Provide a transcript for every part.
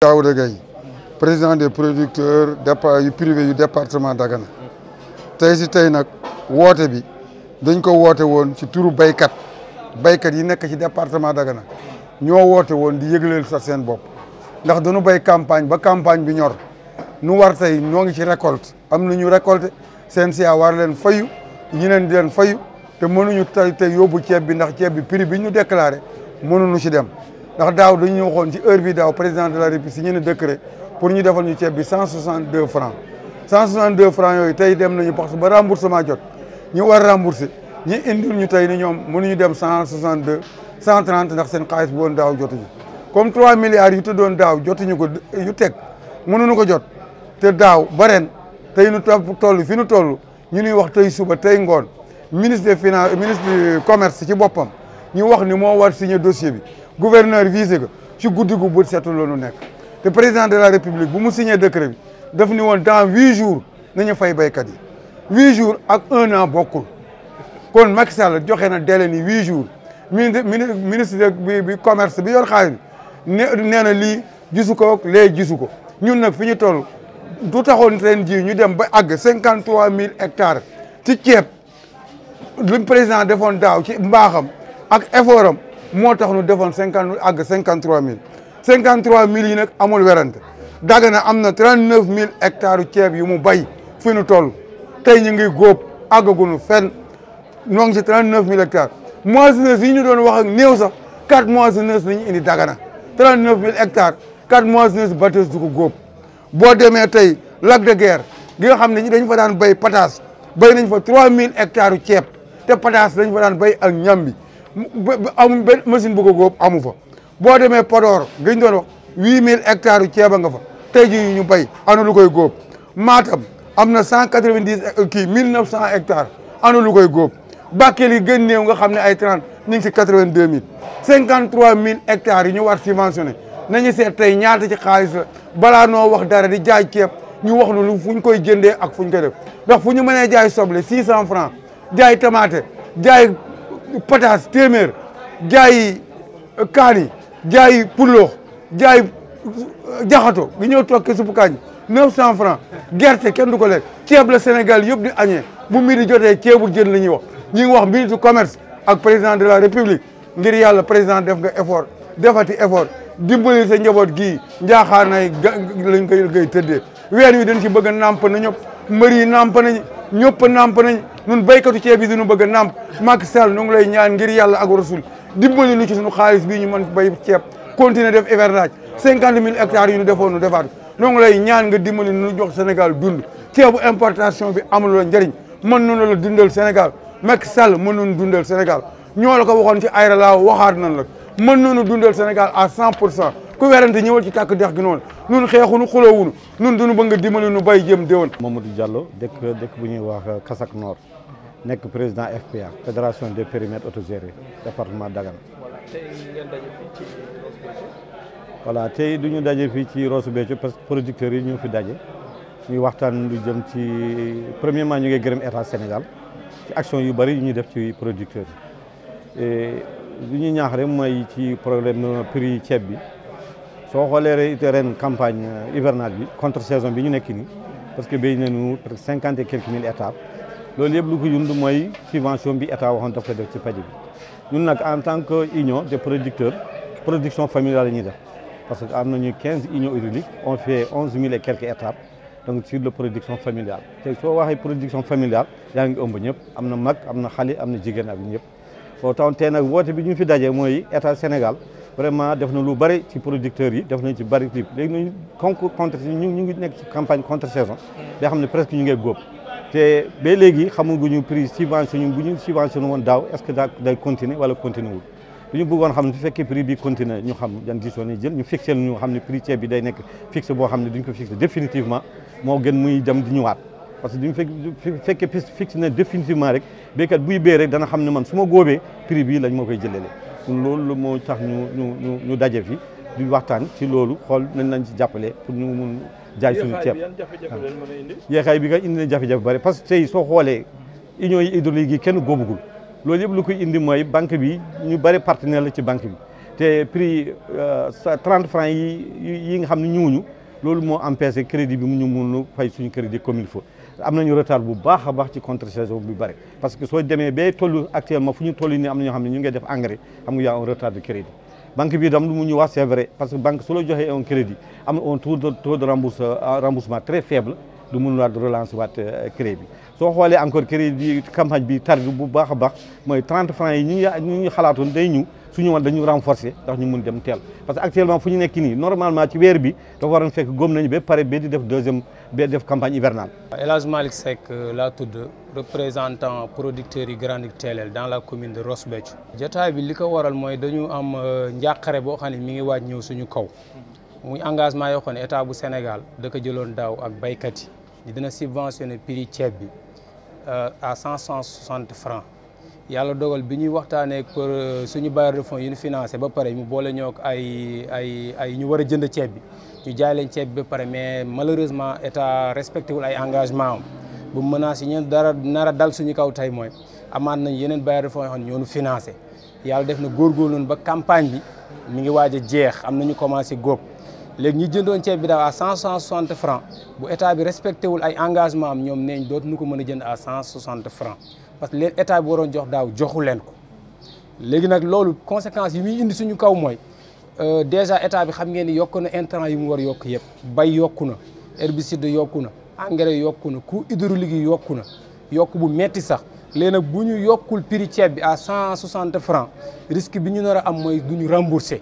Daouda Gaye président des producteurs privés du département Dagana tey si tey nag woote bi dañ ko woote woon ci turu baykat yi nekk ci département Dagana ñoo woote woon di yëgleel sa seen bopp ndax dañu bay campagne ba campagne bi ñor nu war tey ñoo ngi ci récolte am na ñu récolté CNCA war leen fayu ñeneen di leen fayu te mënuñu tey yóbbu ceeb bi ndax ceeb bi prix bi ñu déclaré mënuñu ci dem ndax daaw dañu waxoon ci heure bi daaw président de la République signé na décret pour ñu defal ñu ceeb bi 162 francs 162 francs yooyu tey dem nañu parce que ba remboursement jot ñu war rembourser ñi indil ñu tey ni ñoom mënuñu dem 162 130 ndax seen xaalis bu woon daaw jotuñu comme 3 milliards yu tëddoon daaw jotuñu ko yu teg mënuñu ko jot te daaw ba ren tey nu toll fi nu toll ñu ñuy wax tey suba tey ngoon ministre des finances ministre du commerce ci boppam ñu wax ni moo war signer dossier bi gouverneur visé ko ci guddi gu bët setul la ñu nekk te président de la république bu mu signé décret bi daf ni woon dans 8 jours nañu fay baykat yi 8 jours ak 1 an bokkul kon Macky Sall joxe na délai ni 8 jours ministre bi commerce bi yor xaalis bi nee na lii gisu ko lee gisu ko ñun nag fi ñu toll du taxoon ren ji ñu dem ba àgg 53000 hectares ci ceeb lu président defoon daaw ci mbaaxam ak effort am moo tax nu defoon 53000 53000 yi nag amul werante Dagana am na 39000 hectares ceeb yu mu bay fi nu toll tey ñu ngi góob àggaguñu fenn ñoo ngi ci 39000 hectares moissonneuse yi ñu doon wax ak néew sax 4 moissonneuses la ñu indi Dagana 39000 hectares 4 moissonneuses batteuse du ko góob boo demee tey lac de Guiers gi nga xam ne ñi dañ fa daan bay pataas bay nañ fa 3000 hectares ceeb te pataas dañ fa daan bay ak ñambi amul benn machine bu ko góob amu fa boo demee Podor gëñ doon wax 8000 hectares ceeb a nga fa tey jii ñu bay ana lu koy góob Matam am na 1900 hectares ana lu koy góob Bakel yi gën néew nga xam ne ay 30 ñu ngi si 82000 53000 hectares yi ñu war subventionné nañu seet tey ñaata ci xaalis la balaa noo wax dara di jaay ceeb ñu wax nu lu fu ñu koy jëndee ak fu ñu koy def ndax fu ñu mënee jaay soble 600 francs jaay tomate jaay pataas téeméer jaay kaani jaay puloox jaay jaxato gi ñëw toog supu kaañ 900 francs gerte kenn du ko lekk ceeb la Sénégal yëpp di añee bu midi jotee ceebu jën la ñuy wax ñu ngi wax ministre du commerce ak président de la république ngir yàlla président def nga effort defati effort dimbali sa njaboot gii njaaxaanay lañ koy tëddee ween wi dañ ci bëgg a nàmp na ñëpp mbër yi nàmp nañ ñëpp nàmp nañ ñun béykatu ceeb yi dañu bëgg a nàmp Macky Sall ñu ngi lay ñaan ngir yàlla ak rasul dimbali lu ci suñu xaalis bii ñu mën bay ceeb continuer def hivernage 50000 hectares yu ñu defoon nu defaat ñu ngi lay ñaan nga dimbali nu jox Sénégal dund ceebu importation bi amul la njëriñ mën nañu la dundal Sénégal Macky Sall mën nañu dundal Sénégal ñoo la ko waxoon ci ayra laa waxaat nañ la mën nañu dundal Sénégal à 100% ku werante ñëwal ci tàkk dex gi noonu nun xeexunu xuloowunu nun duñu bëgg nga dimbali nu bay jëm déwén. Mamadou Diallo dëkk bu ñuy wax Kassak Nord nekk président FPA fédération des périmètres autogérés département Dagana. tey ngeen daje fii ci Ross Béthio. voilà tey du ñu daje fii ci Ross Béthio parce que producteurs yi ñu fi daje ñuy waxtaan lu jëm ci premièrement ñu ngi gërëm état Sénégal ci action yu bëri yu ñuy def ci producteurs yi lu ñuy ñaax rek mooy ci problème prix ceeb bi. soo xoolee ren campagne hivernale bi contre saison bi ñu nekk nii parce que béy nañu presque 50 et quelques mille hectares loolu yëpp lu ko yund mooy subvention bi état waxoon daf ko def ci paj bi ñun nag en tant que union des producteurs production familiale la ñuy def parce que am nañu 15 unions hydrauliques on fait 11 000 et quelques hectares donc sur la production familiale te soo waxee production familiale yaa ngi ëmb ñëpp am na mag am na xale am na jigéen ak ñëpp foo tax tey nag woote bi ñu fi dajee mooy état Sénégal vraiment def na lu bëri ci producteurs yi def nañ ci bëri clip léegi nañu contre ñu ngi nekk ci campagne contre saison day xam ne presque ñu ngi góob te ba léegi xamaguñu prix subvention bu ñu subventionné woon daaw est-ce que day continuer wala continuer wul lu ñu bëggoon xam ne su fekkee prix bi continuer ñu xam yan décision yi jël ñu fixé ñu xam ne prix ceeb bi day nekk fixé boo xam ne duñ ko fixé définitivement moo gën muy dem di ñëwaat parce que duñu fekkee fixé na définitivement rek béykat buy béy rek dana xam ne man su ma góobee prix bii lañ moo koy jëlelee loolu moo tax ñu daje fi di waxtaan ci loolu xool nañ lañ ci jàppale pour ñu mun jaay suñu ceeb yéexaay bi nga indi na jafe-jafe bari parce que tey soo xoolee unions yi hydraulique yi kenn góobugul loolu yëpp lu koy indi mooy banque bi ñu bari partenaire la ci banque bi te prix 30 francs yi nga xam ne ñëwuñu loolu moo empêché crédit bi mu ñu mun fay suñu crédit comme il faut am nañu retard bu baax a baax ci contre saison bi bëri parce que soo demee ba tollu actuellement fu ñu toll nii am na ñoo xam ne ñu ngi def engrais xam nga y a un retard de crédit banque bi dam lu mu ñu wax c'est vrai parce que banque su la joxee un crédit am un taux de remboursement très faible du mun waat relancer waat crédit bi soo xoolee encore crédit campagne bi tardi bu baax a baax mooy 30 francs yi ñu xalaatoon day ñu suñu woon dañu renforcer ndax ñu mun dem teel parce que actuellement fu ñu nekk nii normalement ci weer bi dafa waroon fekk góom nañu ba pare ba di def def campagne hivernale. El Hadj Malick Seck laa tudd représentant producteurs yi Grande Télel dans la commune de Ross Béthio. jotaay bi li ko waral mooy dañu am njàqare boo xam ne mi ngi waaj ñëw suñu kaw muy engagement yoo xam ne état bu Sénégal da ko jëloon daaw ak baykat yi dina subventionné prix ceeb bi à 160 francs. yàlla dogal bi ñuy waxtaanee pour suñu bailleur de fonds yi ñu financé ba pare mu boole ñoo ak ay ñu war a jënd ceeb bi ñu jaay leen ceeb bi ba pare mais malheureusement état respecté wul ay engagement am bu menace yi ñeen dara nar a dal suñu kaw tey mooy amaat nañ yeneen bailleur de fonds yoo xam ne ñoo ñu financé yàlla def na góorgóorlu ba campagne bi mi ngi waaj a jeex am nañu commencé góob léegi ñi jëndoon ceeb bi daaw à 160 francs bu état bi respecté wul ay engagement am ñoom neeñ dootuñu ko mën a jënd à 160 francs parce que leen état bi waroon jox daaw joxu leen ko léegi nag loolu conséquences yi muy indi suñu kaw mooy déjà état bi xam ngeen ni yokku na intrant yi mu war yokk yëpp bay yokku na herbicide yokku na engrais yokku na coût hydraulique yi yokku na yokku bu metti sax léegi nag bu ñu yokkul prix ceeb bi à 160 francs risque bi ñu nar a am mooy du ñu rembourser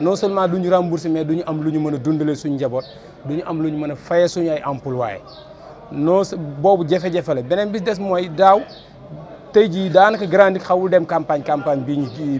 non seulement du ñu rembourser mais du ñu am lu ñu mën a dundalee suñu njaboot du ñu am lu ñu mën a fayee suñu ay employés non boobu jafe-jafe la beneen bi des mooy daaw tey jii daanaka Grande xawul dem campagne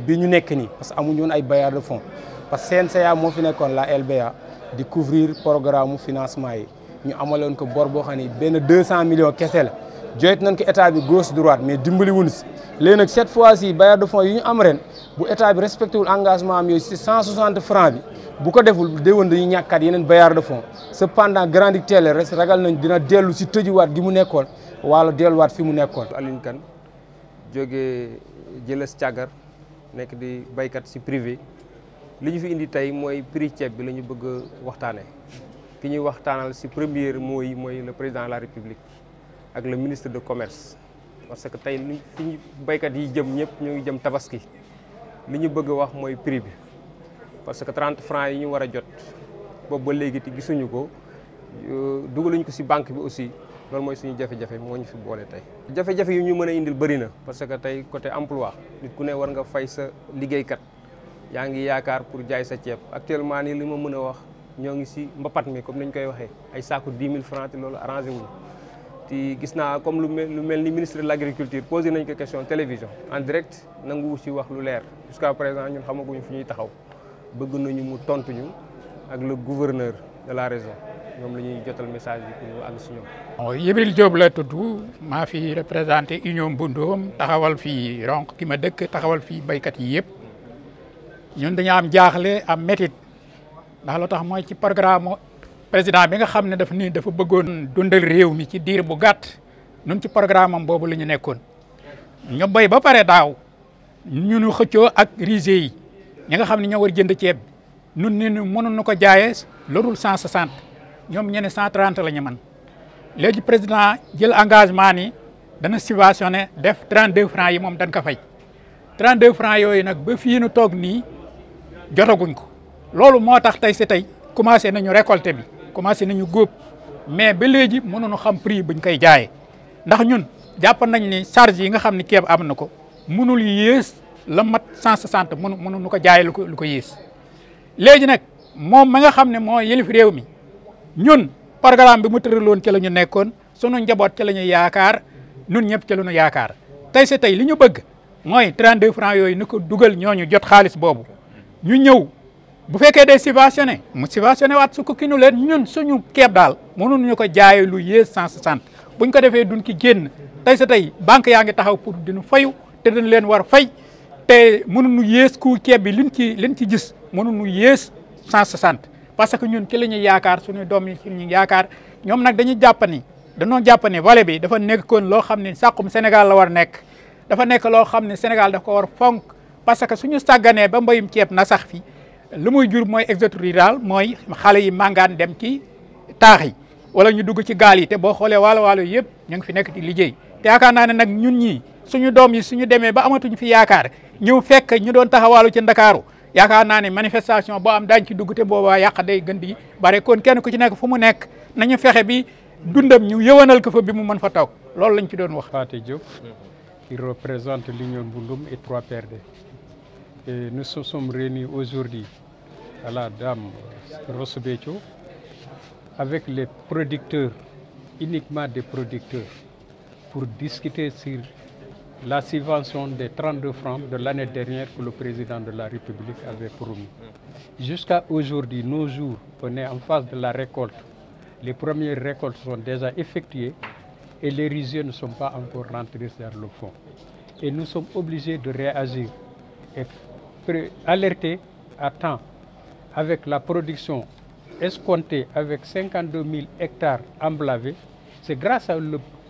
bi ñu nekk nii parce que amuñu woon ay bailleurs de fonds parce que CNCA moo fi nekkoon la LBA di couvrir programme financement yi ñu amaloon ko bor boo xam ne benn 200 millions kese la joyet nañ ko état bi gauche droite mais dimbali wuñu si léegi nag cette fois-ci bailleurs de fonds yi ñu am ren bu état bi respecté wul engagement am yooyu si 160 francs bi bu ko deful déwén dañuy ñàkkaat yeneen bailleurs de fonds cependant Grande Télel res ragal nañ dina dellu si tëjuwaat gi mu nekkoon wala delluwaat fi mu nekkoon. Alioune Kane jógee Jëles Càggar nekk di baykat si privé li ñu fi indi tey mooy prix ceeb bi la ñu bëgg a waxtaanee ki ñuy waxtaanal si première mooy le président de la République ak le ministre de commerce parce que tey fi ñu baykat yi jëm ñëpp ñu ngi jëm tabaski li ñu bëgg a wax mooy prix bi parce que 30 francs yi ñu war a jot boobu ba léegi te gisuñu ko dugaluñu ko si banque bi aussi loolu mooy suñu jafe-jafe moo ñu fi boole tey. jafe-jafe yu ñu mën a indil bëri na parce que tey côté emploi nit ku ne war nga fay sa liggéeykat yaa ngi yaakaar pour jaay sa ceeb actuellement nii li ma mën a wax ñoo ngi si mbapat mi comme ni ñu koy waxee ay saaku 10 000 francs te loolu arrangé wuñu te gis naa comme lu mel ni ministre de l' agriculture posé nañ ko question télévision en direct nangu si wax lu leer jusqu'à présent ñun xamaguñu fi ñuy taxaw bëgg nañu mu tontuñu ak le gouverneur de la région ñoom la ñuy jotal message bi pour ñu àgg si ñoom. Yibril Diop la tudd maa fi représenté union Mbundoom taxawal fii ronk ki ma dëkk taxawal fii baykat yi yëpp ñun dañu am jaaxle am métit ndax lu tax mooy ci programme président bi nga xam ne dafa bëggoon dundal réew mi ci diir bu gàtt ñun ci programme am boobu la ñu nekkoon ñu béy ba pare daaw ñu xëccoo ak risé yi ñi nga xam ne ñoo war jënd ceeb bi ñun ni mënuñu ko jaayee lorul 160 ñoom ñene 130 la ñu mën léegi président jël engagement ni dana subventionné def 32 francs yi moom dañ ko fay 32 francs yooyu nag ba fii nu toog nii jotaguñ ko loolu moo tax tey si tey commencé nañu récolter bi commencé nañu góob mais ba léegi mënuñu xam prix buñ koy jaayee ndax ñun jàpp nañ ni charge yi nga xam ne ceeb am na ko mënul yées la mat 160 mënuñu ko jaayee lu ko yées léegi nag moom ma nga xam ne moo yëlif réew mi ñun programme bi mu tëraloon ci la ñu nekkoon sunu njaboot ci la ñu yaakaar ñun ñëpp ci la ñu yaakaar tey si tey li ñu bëgg mooy 32 francs yooyu ni ko dugal ñooñu jot xaalis boobu ñu ñëw bu fekkee day subventionné mu subventionné waat su ko kinu leen ñun suñu ceeb daal mënuñu ko jaayee lu yées 160 buñ ko defee duñ ki génn tey si tey banque yaa ngi taxaw pour dinu fayu te dañ leen war fay te mënuñu yées ku ceeb bi liñ ci gis mënuñu yées 160 parce que ñun ci la ñuy yaakaar suñu doom yi suñu yaakaar ñoom nag dañuy dañoo jàpp ne vallée bi dafa nekkoon loo xam ne sàqum Sénégal la war nekk dafa nekk loo xam ne Sénégal daf ko war fonk parce que suñu sàgganee ba mbayum ceeb na sax fi lu muy jur mooy exode rural mooy xale yi màngaan dem ci taax yi wala ñu dugg ci gaal yi te boo xoolee waalo yëpp ñu ngi fi nekk di liggéey te yaakaar naa ne nag ñun ñii suñu doom yi suñu demee ba amatuñ fi yaakaar ñëw fekk ñu doon taxawaalu ci Ndakaaru yaakaar naa ne manifestation boo am daañ ci dugg te boobaa yàq day gën di bare kon kenn ku ci nekk fu mu nekk nañu fexe bi dundam ñu yëwanal ko fa bi mu mën fa toog loolu lañ ci doon wax. Pathé Diop, qui représente l'Union Mbouloum et 3PRD. Et nous sommes réunis aujourd'hui à la dame Rosso Béthio avec les producteurs, uniquement des producteurs, pour discuter sur la subvention des 32 francs de l'année dernière que le président de la République avait promis. Jusqu'à aujourd'hui, nos jours, on est en phase de la récolte. Les premières récoltes sont déjà effectuées et les riziers ne sont pas encore rentrés vers le fond. Et nous sommes obligés de réagir et alerter à temps avec la production escomptée avec 52 000 hectares emblavés. C'est grâce à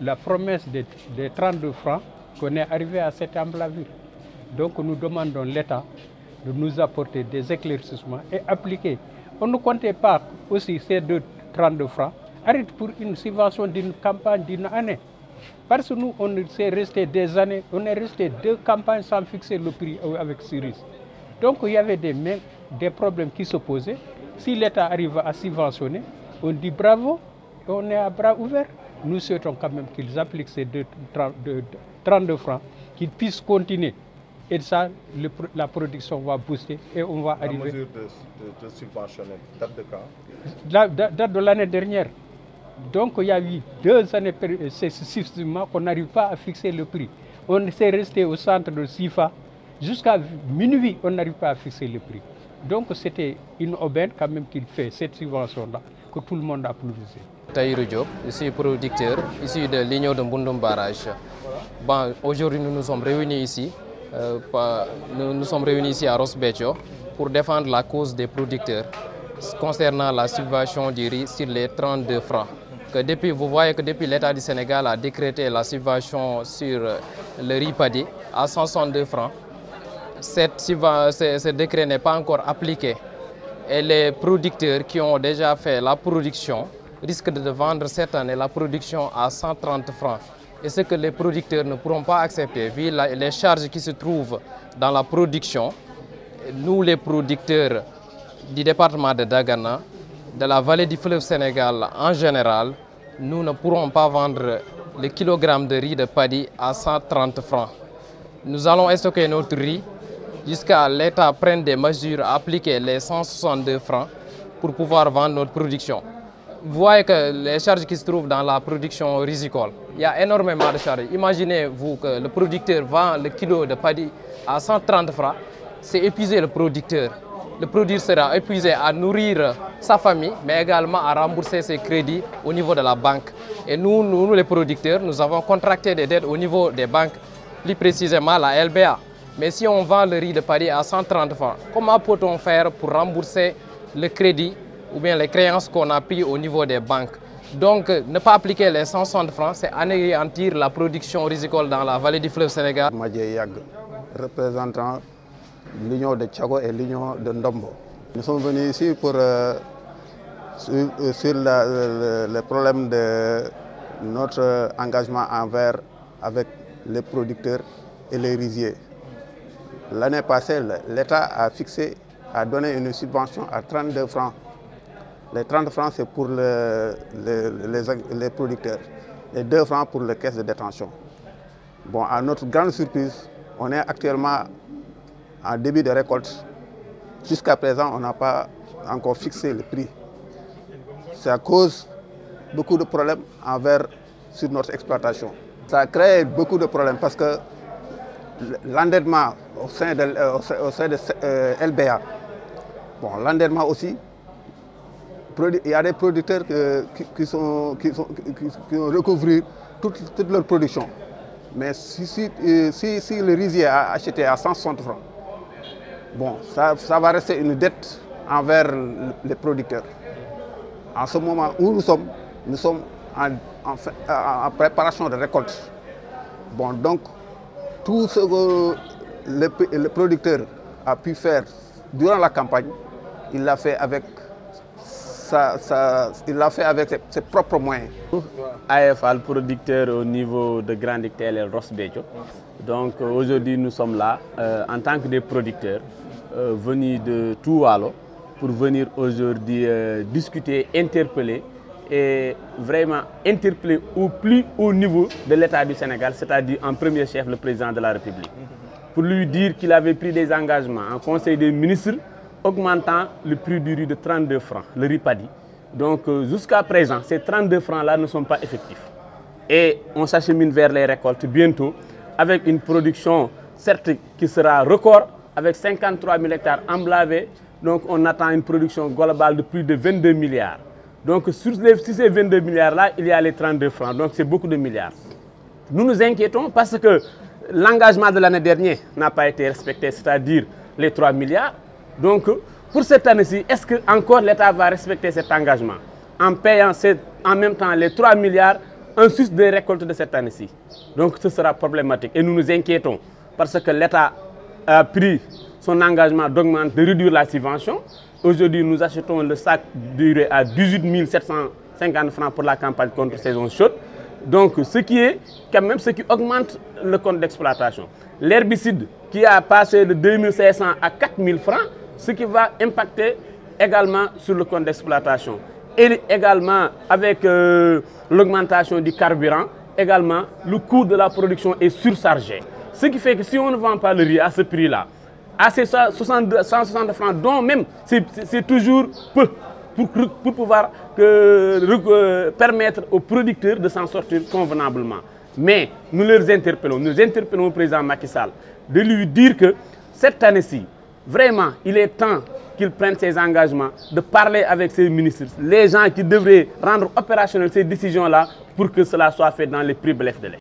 la promesse des 32 francs qu'on est arrivé à cette emblavure. Donc nous demandons l'État de nous apporter des éclaircissements et appliquer. On ne comptait pas aussi ces 32 francs. Arrête pour une subvention d'une campagne d'une année. Parce que nous, on est resté des années, on est resté 2 campagnes sans fixer le prix avec Syris. Donc il y avait des problèmes qui se posaient. Si l'État arrive à subventionner, on dit bravo, on est à bras ouverts. Nous souhaitons quand même qu'ils appliquent ces 32 francs, qu'ils puissent continuer. Et ça, la production va booster et on va arriver... La mesure de subventionner date de quand? Date de l'année dernière. Donc il y a eu 2 années successivement qu'on n'arrive pas à fixer le prix. On s'est resté au centre de SIFA. Jusqu'à minuit, on n'arrive pas à fixer le prix. Donc c'était une aubaine quand même qu'il fait cette subvention-là, que tout le monde a applaudissé. Tahirou Diop, je suis producteur issu de l'Union de Mbouloum Barrage. Bon, aujourd'hui, nous nous sommes réunis ici. Nous sommes réunis ici à Rosso Béthio pour défendre la cause des producteurs concernant la subvention du riz sur les 32 francs. Vous voyez que depuis l'État du Sénégal a décrété la subvention sur le riz paddy à 162 francs. Ce décret n'est pas encore appliqué et les producteurs qui ont déjà fait la production risquent de vendre cette année la production à 130 francs. Et ce que les producteurs ne pourront pas accepter, vu les charges qui se trouvent dans la production, nous les producteurs du département de Dagana, de la vallée du fleuve Sénégal en général, nous ne pourrons pas vendre le kilogramme de riz de paddy à 130 francs. Nous allons stocker notre riz jusqu'à l'État prenne des mesures à appliquer les 162 francs pour pouvoir vendre notre production. Vous voyez que les charges qui se trouvent dans la production risicole, il y a énormément de charges. Imaginez-vous que le producteur vend le kilo de paddy à 130 francs, c'est épuiser le producteur. Le produit sera épuisé à nourrir sa famille, mais également à rembourser ses crédits au niveau de la banque. Et nous les producteurs, nous avons contracté des dettes au niveau des banques, plus précisément la LBA. Mais si on vend le riz de paddy à 130 francs, comment peut-on faire pour rembourser le crédit ou bien les créances qu'on a prises au niveau des banques? Donc, ne pas appliquer les 160 francs, c'est anéantir la production risicole dans la vallée du fleuve Sénégal. Madje Yag, représentant l'Union de Tchago et l'Union de Ndombo. Nous sommes venus ici pour sur le problème de notre engagement avec les producteurs et les riziers. L'année passée, l'État a donné une subvention à 32 francs. Les 30 francs, c'est pour les producteurs. Les 2 francs pour les caisses de détention. Bon, à notre grande surprise, on est actuellement en début de récolte. Jusqu'à présent, on n'a pas encore fixé le prix. Ça cause beaucoup de problèmes sur notre exploitation. Ça crée beaucoup de problèmes parce que l'endettement au sein de LBA, bon, l'endettement aussi, il y a des producteurs qui ont recouvré toute leur production. Mais si le rizier a acheté à 160 francs, bon, ça va rester une dette envers les producteurs. En ce moment où nous sommes en préparation de récolte. Bon, donc, tout ce le producteur a pu faire durant la campagne, il l'a fait avec ses propres moyens. AFA, le producteur au niveau de Grande TLL Ross Béthio. Donc aujourd'hui nous sommes là en tant que des producteurs venus de tout Waalo pour venir aujourd'hui discuter, interpeller et vraiment interpeller au plus haut niveau de l'État du Sénégal, c'est-à-dire en premier chef le président de la République, pour lui dire qu'il avait pris des engagements en Conseil des ministres augmentant le prix du riz de 32 francs, le riz paddy. Donc jusqu'à présent, ces 32 francs-là ne sont pas effectifs. Et on s'achemine vers les récoltes bientôt avec une production certes qui sera record, avec 53 000 hectares emblavés. Donc on attend une production globale de plus de 22 milliards. Donc sur ces 22 milliards-là, il y a les 32 francs. Donc c'est beaucoup de milliards. Nous nous inquiétons parce que l'engagement de l'année dernière n'a pas été respecté, c'est-à-dire les 3 milliards. Donc pour cette année-ci, est-ce que encore l'État va respecter cet engagement en payant en même temps les 3 milliards en sus des récoltes de cette année-ci? Donc ce sera problématique et nous nous inquiétons parce que l'État a pris son engagement d'augmenter, de réduire la subvention. Aujourd'hui, nous achetons le sac duré à 18 750 francs pour la campagne contre saison chaude. Donc, ce qui est quand même ce qui augmente le compte d'exploitation. L'herbicide qui a passé de 2500 à 4000 francs, ce qui va impacter également sur le compte d'exploitation. Et également avec l'augmentation du carburant, également le coût de la production est surchargé. Ce qui fait que si on ne vend pas le riz à ce prix-là, à ces 160 francs, dont même c'est toujours peu pour pouvoir permettre aux producteurs de s'en sortir convenablement. Mais nous interpellons le président Macky Sall de lui dire que cette année-ci, vraiment, il est temps qu'il prenne ses engagements, de parler avec ses ministres, les gens qui devraient rendre opérationnelles ces décisions-là pour que cela soit fait dans les plus brefs délais.